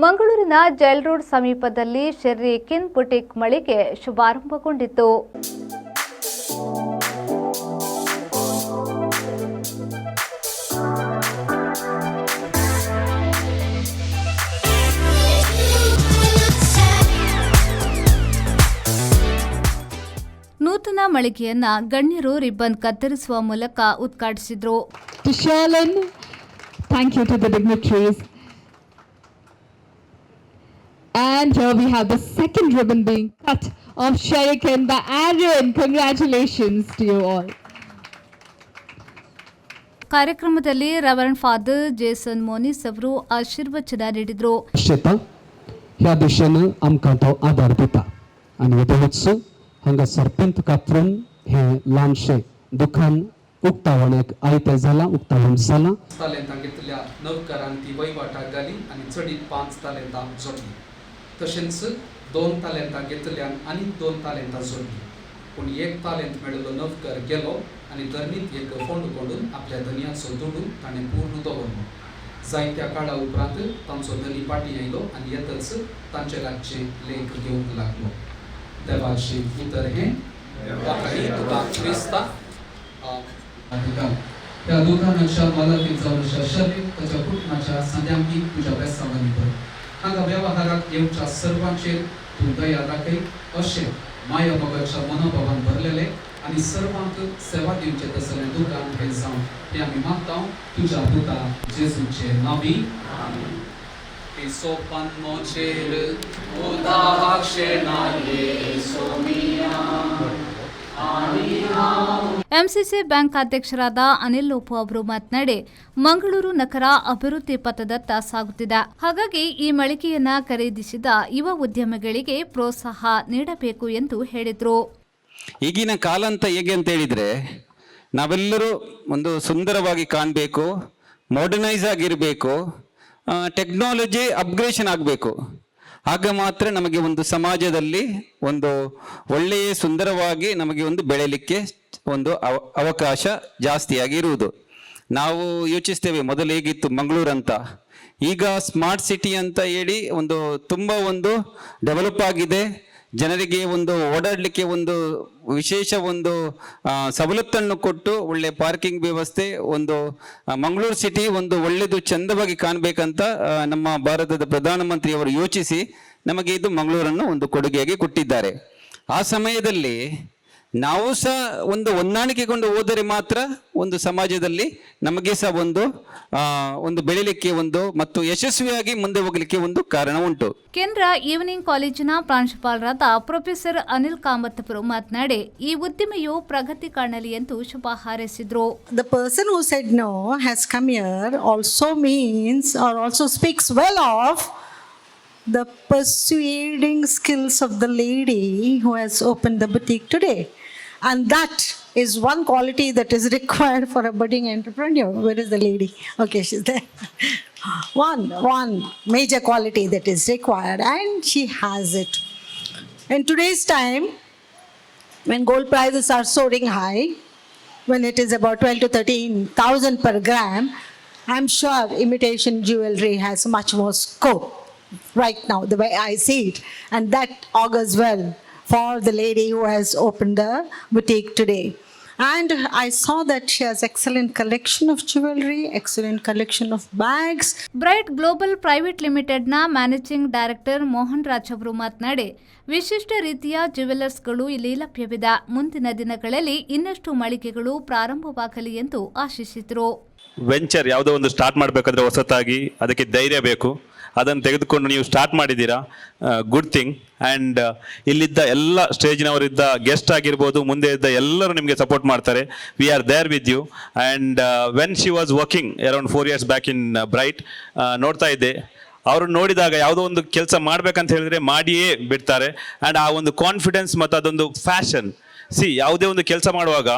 ಮಂಗಳೂರಿನ jail road ಸಮೀಪದಲ್ಲಿ Sherry ಕಿನ್ boutique ಮಳಿಗೆ ಶುಭಾರಂಭಗೊಂಡಿತು. ನೂತನ ಮಳಿಗೆಯನ್ನ ಗಣ್ಯರು ರಿಬ್ಬನ್ ಕತ್ತರಿಸುವ ಮೂಲಕ ಉದ್ಘಾಟಿಸಿದರು. Thank you to the dignitaries. And here we have the second ribbon being cut of Sherikan by Aaron. Congratulations to you all. ಕಾರ್ಯಕ್ರಮದಲ್ಲಿ ರೆವರೆಂಡ್ ಫಾದರ್ ಜೇಸನ್ ಮೋನಿಸ್ ಅವರು ಆಶೀರ್ವಚನ ನೀಡಿದರು. ह्या दिशेनं आमकां तो आदार दिता आनी येदोच हांगा सरपंच कातरून हे ल्हानशें दुकान उक्तावण्याक आयतें जालां, उक्तावण जालां. तालेंतां घेतल्या नवकारांक ती वयवाटाक घाली आनी चडीत 5 तालेंतां जोडली. तशेंच 2 तालेंतां घेतल्यान आनी 2 तालेंतां जोडली. पूण 1 तालेंत मेळिल्लो नवकार गेलो आनी धर्मीत एक फोंड कोंडून आपल्या धनयाचो दुडू ताणें पूर्ण दवरलो. जायत्या काळा उपरांत तांचो धनी पाटी आयलो आनी येतच तांचे लागचे लेख घेवंक लागलो. देवाचें उतर हें तुका क्रिस्ता त्या दुकानाच्या मालकीचा शरीर ताच्या कुटुंबाच्या सद्यांकी तुझ्या बेसावांनी कर. हांगा वेव्हाराक येवच्या सर्वांचेर तूं दया दाखय अशें माया मोगाच्या मनोभावान भरलेले आनी सर्वांक सेवा दिवचे तसलें दुकान हें जावं हें आमी मागता तुज्या पुता जेजूचे नांवी. सोपान मोचेर उदाक शेणाये सोमिया ಎಂಸಿಸಿ ಬ್ಯಾಂಕ್ ಅಧ್ಯಕ್ಷರಾದ ಅನಿಲ್ ಲೋಪು ಅವರು ಮಾತನಾಡಿ, ಮಂಗಳೂರು ನಗರ ಅಭಿವೃದ್ಧಿ ಪಥದತ್ತ ಸಾಗುತ್ತಿದೆ. ಹಾಗಾಗಿ ಈ ಮಳಿಗೆಯನ್ನ ಖರೀದಿಸಿದ ಯುವ ಉದ್ಯಮಿಗಳಿಗೆ ಪ್ರೋತ್ಸಾಹ ನೀಡಬೇಕು ಎಂದು ಹೇಳಿದರು. ಈಗಿನ ಕಾಲ ಅಂತ ಹೇಗೆ ಅಂತ ಹೇಳಿದ್ರೆ, ನಾವೆಲ್ಲರೂ ಒಂದು ಸುಂದರವಾಗಿ ಕಾಣಬೇಕು, ಮಾಡರ್ನೈಸ್ ಆಗಿರಬೇಕು, ಟೆಕ್ನಾಲಜಿ ಅಪ್ಗ್ರೇಷನ್ ಆಗಬೇಕು. ಆಗ ಮಾತ್ರ ನಮಗೆ ಒಂದು ಸಮಾಜದಲ್ಲಿ ಒಂದು ಒಳ್ಳೆಯ ಸುಂದರವಾಗಿ ನಮಗೆ ಒಂದು ಬೆಳೆಯಲಿಕ್ಕೆ ಒಂದು ಅವಕಾಶ ಜಾಸ್ತಿಯಾಗಿ ಇರುವುದು. ನಾವು ಯೋಚಿಸ್ತೇವೆ ಮೊದಲು ಹೇಗಿತ್ತು ಮಂಗಳೂರು ಅಂತ, ಈಗ ಸ್ಮಾರ್ಟ್ ಸಿಟಿ ಅಂತ ಹೇಳಿ ಒಂದು ತುಂಬ ಒಂದು ಡೆವಲಪ್ ಆಗಿದೆ. ಜನರಿಗೆ ಒಂದು ಓಡಾಡಲಿಕ್ಕೆ ಒಂದು ವಿಶೇಷ ಒಂದು ಸವಲತ್ತನ್ನು ಕೊಟ್ಟು ಒಳ್ಳೆ ಪಾರ್ಕಿಂಗ್ ವ್ಯವಸ್ಥೆ, ಒಂದು ಮಂಗಳೂರು ಸಿಟಿ ಒಂದು ಒಳ್ಳೆಯದು ಚಂದವಾಗಿ ಕಾಣಬೇಕಂತ ನಮ್ಮ ಭಾರತದ ಪ್ರಧಾನಮಂತ್ರಿಯವರು ಯೋಚಿಸಿ ನಮಗೆ ಇದು ಮಂಗಳೂರನ್ನು ಒಂದು ಕೊಡುಗೆಯಾಗಿ ಕೊಟ್ಟಿದ್ದಾರೆ. ಆ ಸಮಯದಲ್ಲಿ ನಾವು ಸಹ ಒಂದು ಹೊಂದಾಣಿಕೆಗೊಂಡು ಹೋದರೆ ಮಾತ್ರ ಒಂದು ಸಮಾಜದಲ್ಲಿ ನಮಗೆ ಸಹ ಒಂದು ಬೆಳಿಲಿಕ್ಕೆ ಒಂದು ಮತ್ತು ಯಶಸ್ವಿಯಾಗಿ ಮುಂದೆ ಹೋಗಲಿಕ್ಕೆ ಒಂದು ಕಾರಣ ಉಂಟು. ಕೇಂದ್ರ ಈವ್ನಿಂಗ್ ಕಾಲೇಜಿನ ಪ್ರಾಂಶುಪಾಲರಾದ ಪ್ರೊಫೆಸರ್ ಅನಿಲ್ ಕಾಮತ್ ಅವರು ಮಾತನಾಡಿ, ಈ ಉದ್ಯಮೆಯು ಪ್ರಗತಿ ಕಾಣಲಿ ಎಂದು ಶುಭ ಹಾರೈಸಿದರು. The person who said no has come here also means or also speaks well of the persuading skills of the lady who has opened the boutique today. And that is one quality that is required for a budding entrepreneur. Where is the lady? Okay, she's there. One major quality that is required, and she has it. In today's time, when gold prices are soaring high, when it is about 12 to 13,000 per gram, I'm sure imitation jewelry has much more scope right now, the way I see it. And that augurs well for the lady who has opened the boutique today. And I saw that she has excellent collection of jewelry, excellent collection of bags. Bright global private ಲಿಮಿಟೆಡ್ನ managing director Mohan Raj ಅವರು ಮಾತನಾಡಿ, ವಿಶಿಷ್ಟ ರೀತಿಯ ಜ್ಯುವೆಲರ್ಸ್ಗಳು ಇಲ್ಲಿ ಲಭ್ಯವಿದೆ. ಮುಂದಿನ ದಿನಗಳಲ್ಲಿ ಇನ್ನಷ್ಟು ಮಳಿಗೆಗಳು ಪ್ರಾರಂಭವಾಗಲಿ ಎಂದು ಆಶಿಸಿದರು. ವೆಂಚರ್ ಯಾವುದೋ ಒಂದು ಸ್ಟಾರ್ಟ್ ಮಾಡಬೇಕಾದ್ರೆ ಹೊಸತಾಗಿ ಅದಕ್ಕೆ ಧೈರ್ಯ ಬೇಕು. ಅದನ್ನು ತೆಗೆದುಕೊಂಡು ನೀವು ಸ್ಟಾರ್ಟ್ ಮಾಡಿದ್ದೀರಾ, ಗುಡ್ ಥಿಂಗ್. ಆ್ಯಂಡ್ ಇಲ್ಲಿದ್ದ ಎಲ್ಲ ಸ್ಟೇಜಿನವರಿದ್ದ ಗೆಸ್ಟ್ ಆಗಿರ್ಬೋದು, ಮುಂದೆ ಇದ್ದ ಎಲ್ಲರೂ ನಿಮಗೆ ಸಪೋರ್ಟ್ ಮಾಡ್ತಾರೆ. We are there with you. And when she was working around 4 years back in Bright, ನೋಡ್ತಾ ಇದ್ದೆ, ಅವರು ನೋಡಿದಾಗ ಯಾವುದೋ ಒಂದು ಕೆಲಸ ಮಾಡ್ಬೇಕಂತ ಹೇಳಿದ್ರೆ ಮಾಡಿಯೇ ಬಿಡ್ತಾರೆ. ಆ್ಯಂಡ್ ಆ ಒಂದು ಕಾನ್ಫಿಡೆನ್ಸ್ ಮತ್ತು ಅದೊಂದು ಫ್ಯಾಷನ್. ಯಾವುದೇ ಒಂದು ಕೆಲಸ ಮಾಡುವಾಗ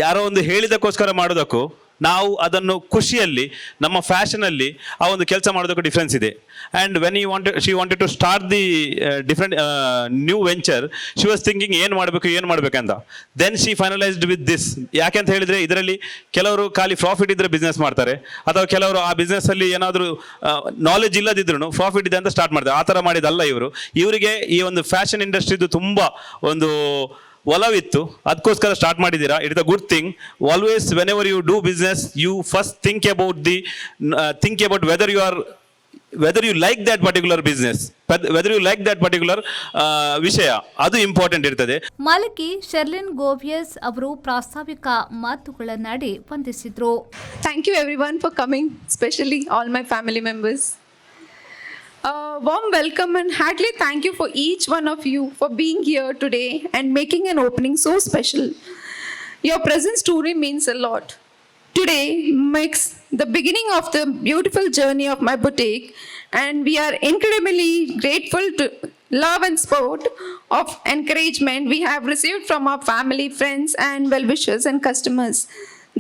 ಯಾರೋ ಒಂದು ಹೇಳಿದಕ್ಕೋಸ್ಕರ ಮಾಡೋದಕ್ಕೂ ನಾವು ಅದನ್ನು ಖುಷಿಯಲ್ಲಿ ನಮ್ಮ ಫ್ಯಾಷನಲ್ಲಿ ಆ ಒಂದು ಕೆಲಸ ಮಾಡೋದಕ್ಕೂ ಡಿಫ್ರೆನ್ಸ್ ಇದೆ. And when she wanted to start the different new venture, she was thinking ಏನು ಮಾಡಬೇಕಂತ. Then she finalised with this. ಯಾಕೆಂತ ಹೇಳಿದರೆ ಇದರಲ್ಲಿ ಕೆಲವರು ಖಾಲಿ ಪ್ರಾಫಿಟ್ ಇದ್ದರೆ ಬಿಸ್ನೆಸ್ ಮಾಡ್ತಾರೆ, ಅಥವಾ ಕೆಲವರು ಆ ಬಿಸ್ನೆಸ್ಸಲ್ಲಿ ಏನಾದರೂ ನಾಲೆಜ್ ಇಲ್ಲದಿದ್ರೂ ಪ್ರಾಫಿಟ್ ಇದೆ ಅಂತ ಸ್ಟಾರ್ಟ್ ಮಾಡ್ತಾರೆ. ಆ ಥರ ಮಾಡಿದಲ್ಲ ಇವರು. ಇವರಿಗೆ ಈ ಒಂದು ಫ್ಯಾಷನ್ ಇಂಡಸ್ಟ್ರಿದು ತುಂಬ ಒಂದು ಒಲವಿತ್ತು, ಅದಕ್ಕೋಸ್ಕರ ಸ್ಟಾರ್ಟ್ ಮಾಡಿದ್ದೀರಾ. It is a good thing. Always whenever you do business, you first think about whether you like that particular business, whether you like that particular ವಿಷಯ, ಅದು ಇಂಪಾರ್ಟೆಂಟ್ ಇರ್ತದೆ. ಮಾಲಕಿ ಶರ್ಲಿನ್ ಗೋವಿಯಸ್ ಅವರು ಪ್ರಾಸ್ತಾವಿಕ ಮಾತುಗಳನ್ನಾಡಿ ವಂದಿಸಿದ್ರು. Thank you everyone for coming, especially all my family members. Warm welcome and heartily thank you for each one of you for being here today and making an opening so special. Your presence truly means a lot. Today makes the beginning of the beautiful journey of my boutique, and we are incredibly grateful to love and support of encouragement we have received from our family, friends and well-wishers and customers.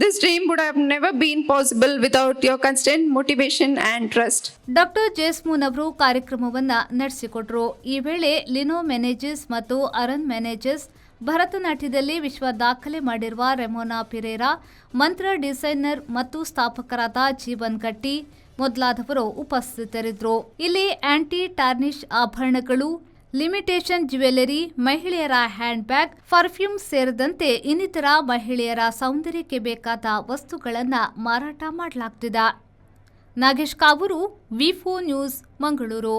This dream would have never been possible without your constant motivation and trust. Doctor ಜೇಸ್ಮೂನ್ ಅವರು ಕಾರ್ಯಕ್ರಮವನ್ನು ನಡೆಸಿಕೊಟ್ರು. ಈ ವೇಳೆ ಲಿನೋ ಮೆನೇಜಸ್ ಮತ್ತು ಅರನ್ ಮೆನೇಜಸ್, ಭರತನಾಟ್ಯದಲ್ಲಿ ವಿಶ್ವ ದಾಖಲೆ ಮಾಡಿರುವ Remona Pereira, ಮಂತ್ರ ಡಿಸೈನರ್ ಮತ್ತು ಸ್ಥಾಪಕರಾದ ಜೀವನ್ ಗಟ್ಟಿ ಮೊದಲಾದವರು ಉಪಸ್ಥಿತರಿದ್ದರು. ಇಲ್ಲಿ ಆಂಟಿ ಟಾರ್ನಿಶ್ ಆಭರಣಗಳು, ಲಿಮಿಟೇಷನ್ ಜ್ಯುವೆಲರಿ, ಮಹಿಳೆಯರ ಹ್ಯಾಂಡ್ ಬ್ಯಾಗ್, ಪರ್ಫ್ಯೂಮ್ ಸೇರಿದಂತೆ ಇನ್ನಿತರ ಮಹಿಳೆಯರ ಸೌಂದರ್ಯಕ್ಕೆ ಬೇಕಾದ ವಸ್ತುಗಳನ್ನು ಮಾರಾಟ ಮಾಡಲಾಗ್ತಿದೆ. ನಾಗೇಶ್ ಕಾವೂರು, ವಿ4 ನ್ಯೂಸ್, ಮಂಗಳೂರು.